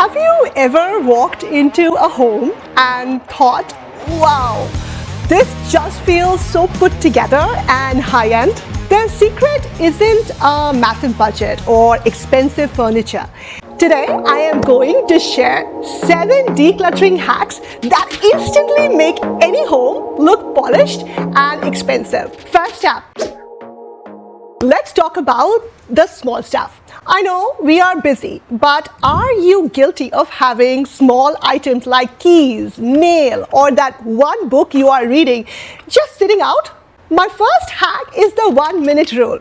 Have you ever walked into a home and thought, wow, this just feels so put together and high-end? The secret isn't a massive budget or expensive furniture. Today, I am going to share 7 decluttering hacks that instantly make any home look polished and expensive. First up, let's talk about the small stuff. I know we are busy, but are you guilty of having small items like keys, mail, or that one book you are reading just sitting out? My first hack is the 1-minute rule.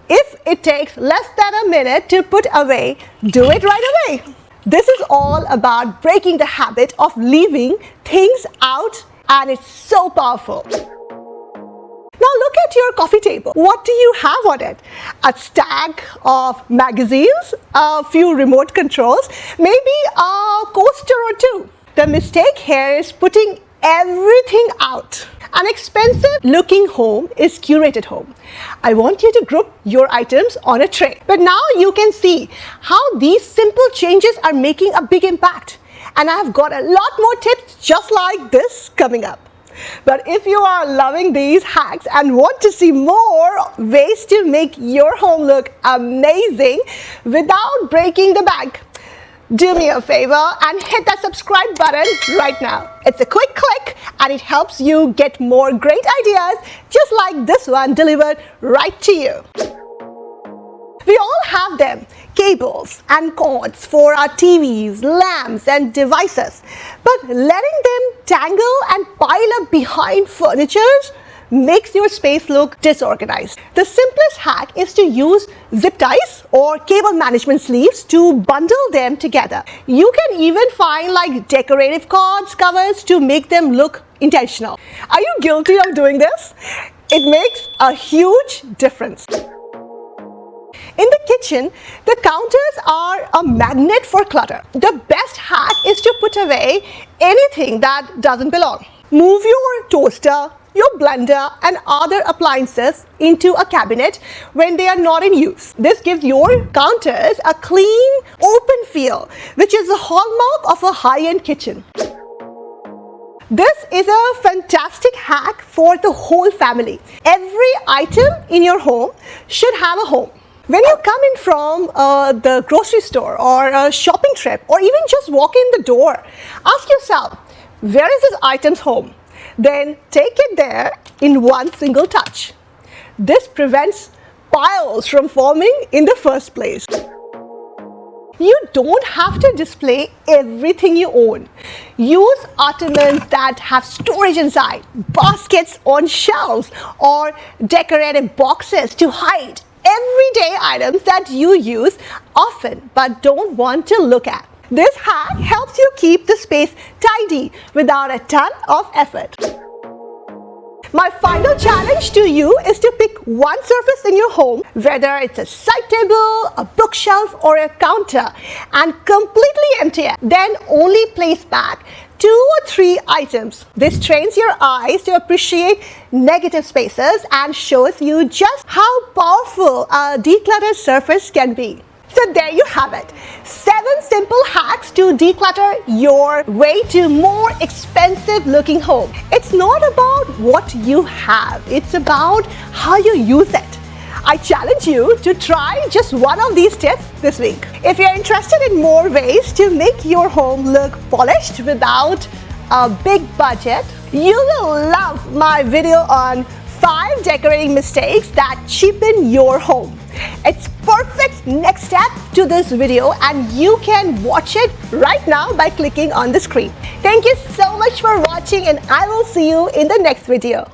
If it takes less than a minute to put away, do it right away. This is all about breaking the habit of leaving things out, and it's so powerful. Now look at your coffee table. What do you have on it? A stack of magazines, a few remote controls, maybe a coaster or two. The mistake here is putting everything out. An expensive looking home is curated home. I want you to group your items on a tray. But now you can see how these simple changes are making a big impact. And I've got a lot more tips just like this coming up. But if you are loving these hacks and want to see more ways to make your home look amazing without breaking the bank, do me a favor and hit that subscribe button right now. It's a quick click and it helps you get more great ideas just like this one delivered right to you. We all have them, cables and cords for our TVs, lamps and devices. But letting them tangle and pile up behind furniture makes your space look disorganized. The simplest hack is to use zip ties or cable management sleeves to bundle them together. You can even find like decorative cords covers to make them look intentional. Are you guilty of doing this? It makes a huge difference. In the kitchen, the counters are a magnet for clutter. The best hack is to put away anything that doesn't belong. Move your toaster, your blender and other appliances into a cabinet when they are not in use. This gives your counters a clean, open feel, which is the hallmark of a high-end kitchen. This is a fantastic hack for the whole family. Every item in your home should have a home. When you come in from the grocery store or a shopping trip or even just walk in the door, ask yourself, where is this item's home? Then take it there in one single touch. This prevents piles from forming in the first place. You don't have to display everything you own. Use ottomans that have storage inside, baskets on shelves, or decorative boxes to hide everyday items that you use often but don't want to look at. This hack helps you keep the space tidy without a ton of effort. My final challenge to you is to pick one surface in your home, whether it's a side table, a bookshelf, or a counter, and completely empty it. Then only place back 2 or 3 items. This trains your eyes to appreciate negative spaces and shows you just how powerful a decluttered surface can be. So there you have it. 7 simple hacks to declutter your way to more expensive looking home. It's not about what you have, it's about how you use it. I challenge you to try just one of these tips this week. If you're interested in more ways to make your home look polished without a big budget, you will love my video on 5 decorating mistakes that cheapen your home. It's perfect next step to this video and you can watch it right now by clicking on the screen. Thank you so much for watching and I will see you in the next video.